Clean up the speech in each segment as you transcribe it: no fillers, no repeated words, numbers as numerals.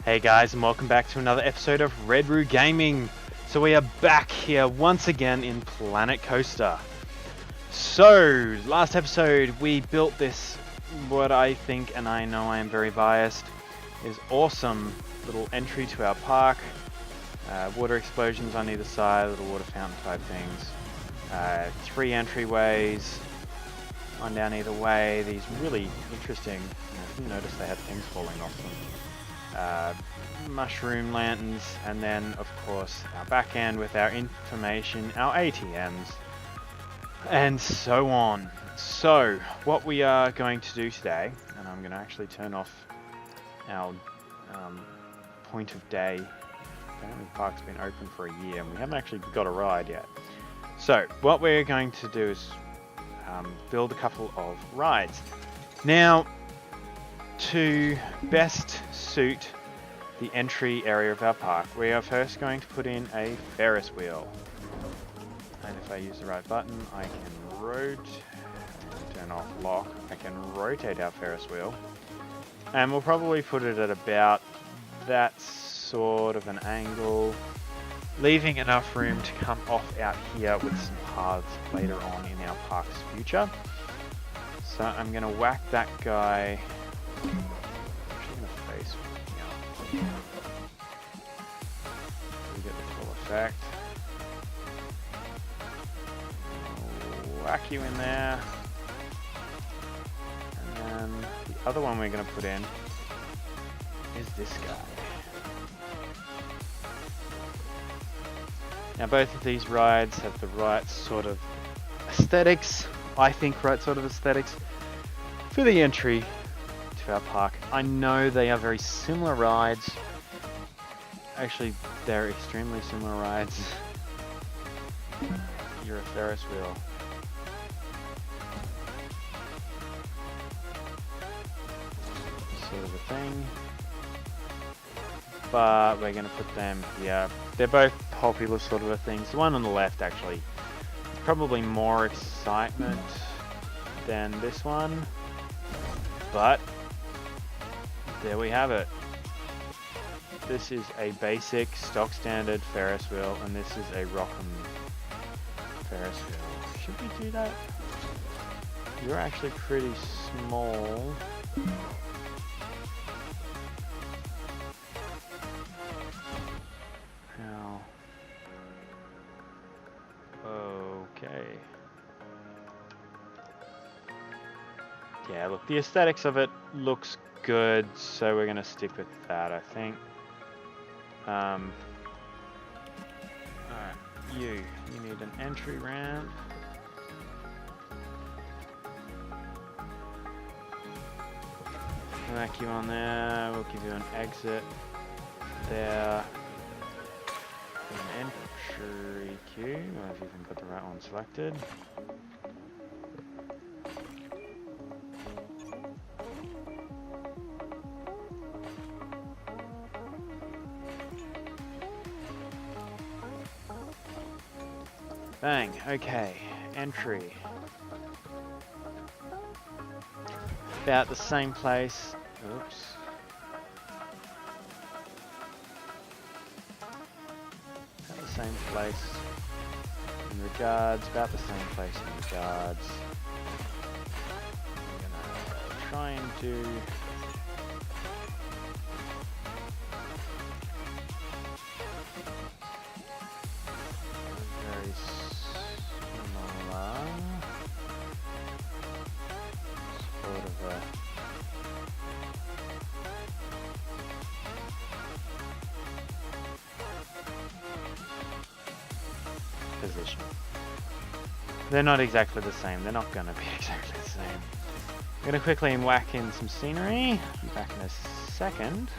Hey guys, and welcome back to another episode of Redru Gaming. So we are back here once again in Planet Coaster. So, last episode we built this, what I think, and I know I am very biased, is awesome little entry to our park. Water explosions on either side, little water fountain type things. 3 entryways, one down either way. These really interesting, you notice they had things falling off them. Mushroom lanterns, and then of course our back end with our information, our ATMs, and so on. So what we are going to do today, and I'm going to actually turn off our point of day. Apparently the park's been open for a year and we haven't actually got a ride yet. So what we're going to do is build a couple of rides. Now, to best suit the entry area of our park, we are first going to put in a Ferris wheel. And if I use the right button, I can turn off lock. I can rotate our Ferris wheel. And we'll probably put it at about that sort of an angle, leaving enough room to come off out here with some paths later on in our park's future. So I'm going to whack that guy. I'm actually going to face so we get the full effect. Whack you in there. And then the other one we're going to put in is this guy. Now both of these rides have the right sort of aesthetics, I think right sort of aesthetics for the entry to our park. I know they are very similar rides. Actually, they're extremely similar rides. You're a Ferris wheel. Sort of a thing. But we're going to put them here. They're both popular sort of a things. The one on the left actually, probably more excitement than this one. But there we have it. This is a basic stock standard Ferris wheel, and this is a Rock'em Ferris wheel. Should we do that? You're actually pretty small. Now, okay. Yeah, look, the aesthetics of it looks good, so we're gonna stick with that, I think. Alright, you need an entry ramp. Whack you on there, we'll give you an exit there. An entry queue, I've even got the right one selected. Bang, okay, entry. About the same place, oops. About the same place in regards, about the same place in regards. I'm gonna try and do very similar sort of a position. They're not exactly the same. They're not going to be exactly the same. I'm going to quickly whack in some scenery. Be back in a second.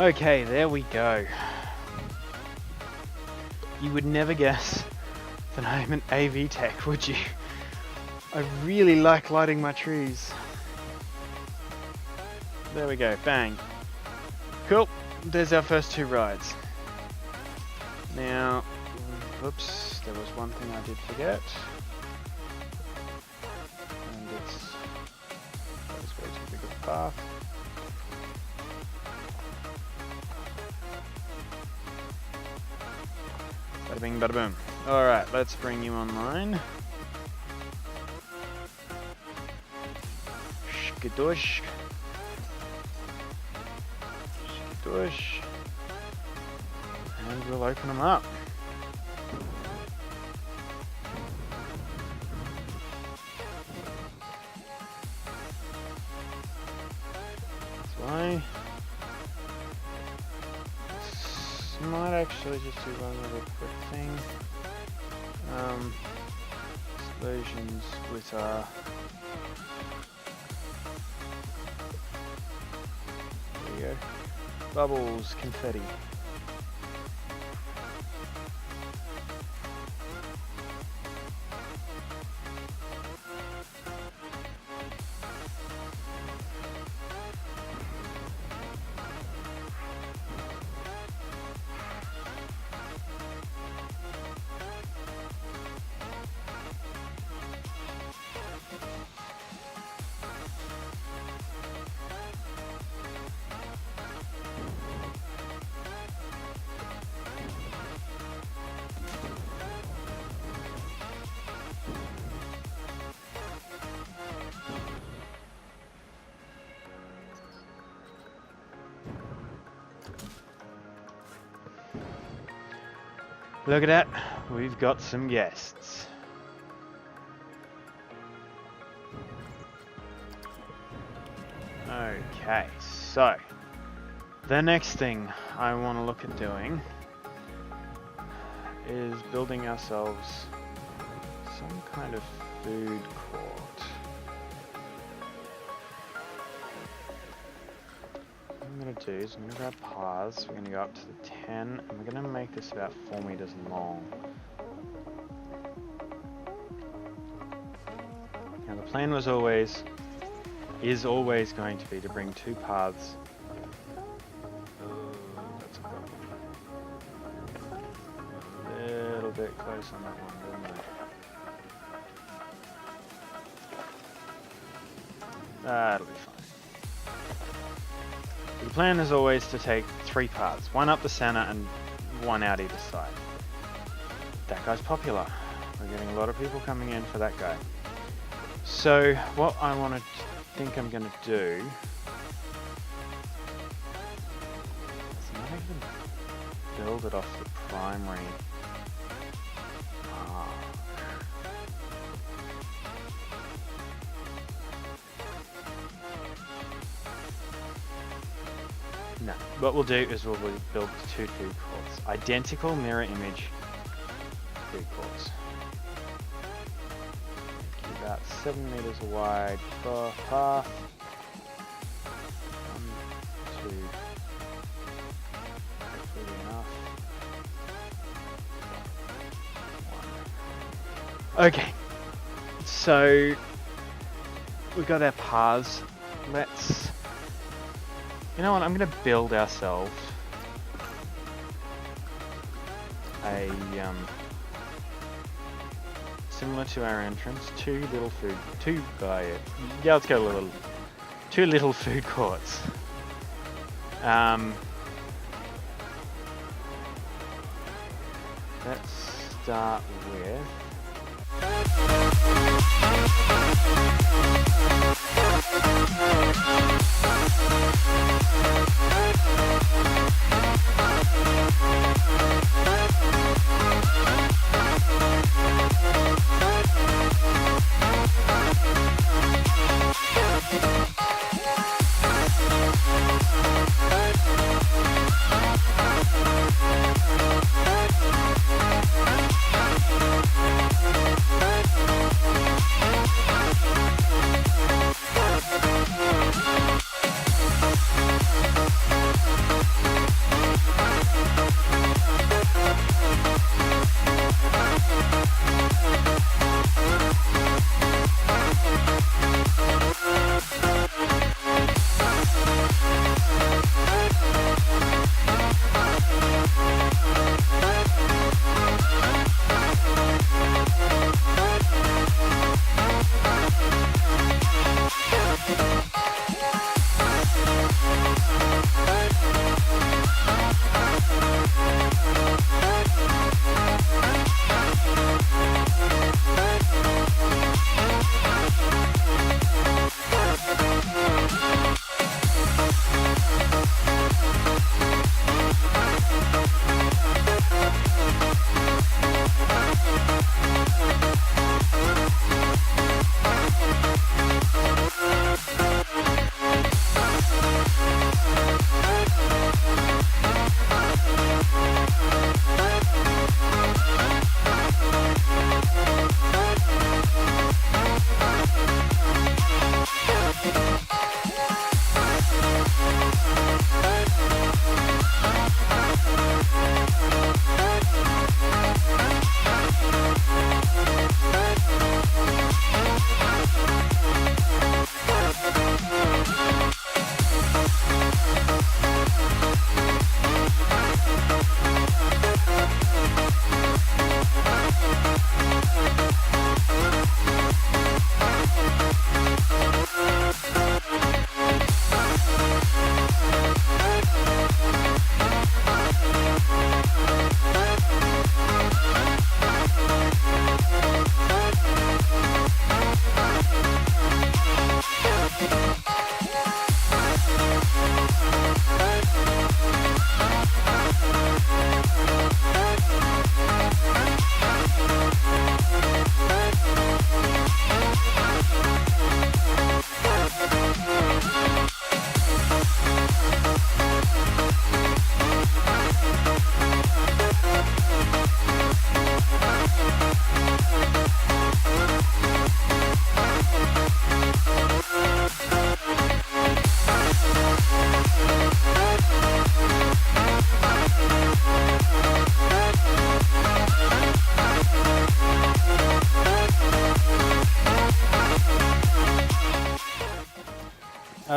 Okay, there we go. You would never guess that I'm an AV tech, would you? I really like lighting my trees. There we go, bang. Cool, there's our first 2 rides. Now, whoops, there was one thing I did forget. And that was way too big of a path. Bada bing, bada boom. Alright, let's bring you online. Shkadosh. Shkadosh. And we'll open them up. That's why. Might actually just do one little quick thing. Explosions with there you go. Bubbles, confetti. Look at that, we've got some guests. Okay, so the next thing I want to look at doing is building ourselves some kind of food court. What I'm going to do is I'm going to grab paths, we're going to go up to the 10, and we're going to make this about 4 meters long. Now the plan was always, is always going to be to bring 2 paths. Oh, that's a problem. A little bit close on that one, didn't I? That'll be fine. The plan is always to take 3 paths, 1 up the center and 1 out either side. That guy's popular. We're getting a lot of people coming in for that guy. So what I want to think I'm going to do is not even build it off the primary arc. No, what we'll do is we'll build 2 food courts. Identical mirror image food courts. About 7 meters wide per path. 1, 2. Hopefully enough. 1. Okay. So we've got our paths. Let's. You know what? I'm going to build ourselves a similar to our entrance, 2 little food, 2 yeah, let's go little, 2 little food courts. Let's start with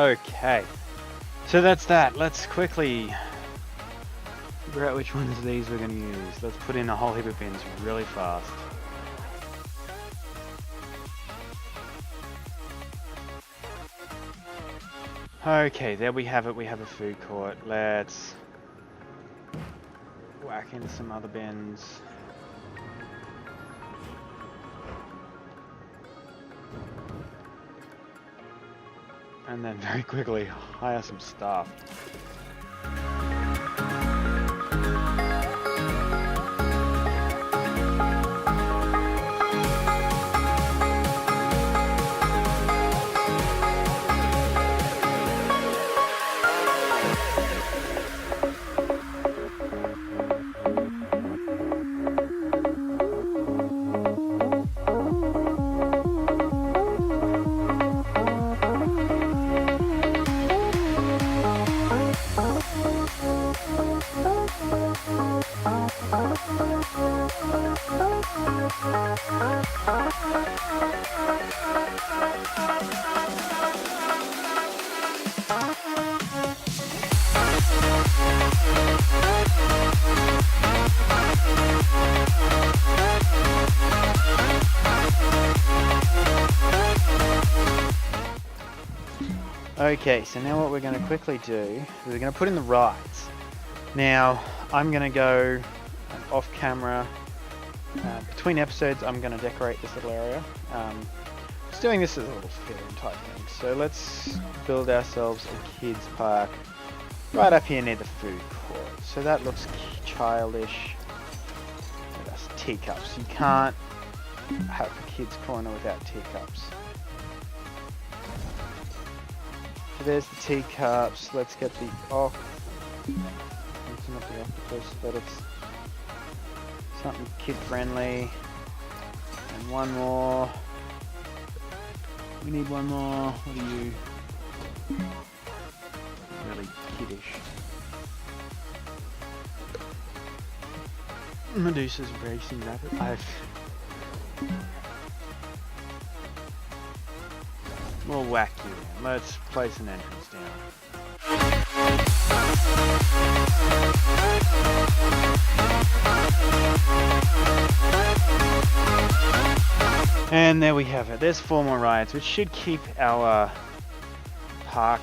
Okay, so that's that. Let's quickly figure out which ones of these we're going to use. Let's put in a whole heap of bins really fast. Okay, there we have it. We have a food court. Let's whack in some other bins. And then very quickly hire some staff. Okay, so now what we're going to quickly do is we're going to put in the rides. Now, I'm going to go off camera. Between episodes, I'm going to decorate this little area. Just doing this as a little fill-in type thing. So let's build ourselves a kids park right up here near the food court. So that looks childish. That's teacups. You can't have a kids corner without teacups. So there's the teacups. Let's get the not the octopus, but it's something kid friendly. And one more. We need one more. What are you? Really kiddish. Medusa's racing rabbit. We'll whack you in. Let's place an entrance down. And there we have it. There's 4 more rides, which should keep our park,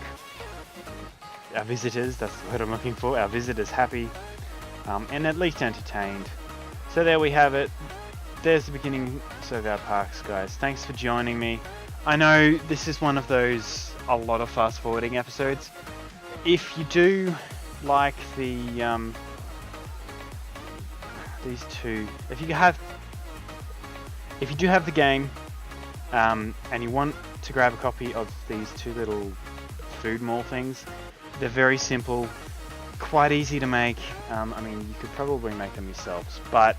our visitors, that's the word I'm looking for, our visitors happy and at least entertained. So there we have it. There's the beginning of our parks, guys. Thanks for joining me. I know this is one of those a lot of fast forwarding episodes. If you do like the these two, if you do have the game and you want to grab a copy of these 2 little food mall things, they're very simple, quite easy to make. I mean, you could probably make them yourselves, but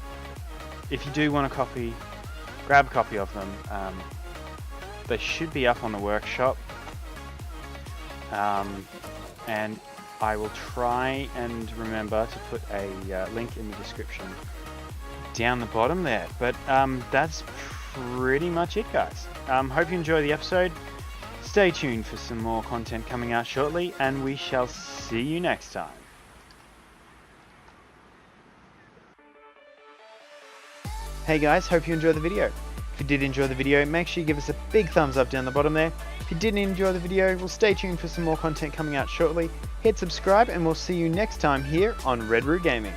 if you do want a copy, grab a copy of them. They should be up on the workshop, and I will try and remember to put a link in the description down the bottom there. But that's pretty much it, guys. Hope you enjoy the episode. Stay tuned for some more content coming out shortly, and we shall see you next time. Hey guys, hope you enjoyed the video. If you did enjoy the video, make sure you give us a big thumbs up down the bottom there. If you didn't enjoy the video, well, stay tuned for some more content coming out shortly. Hit subscribe and we'll see you next time here on Red Root Gaming.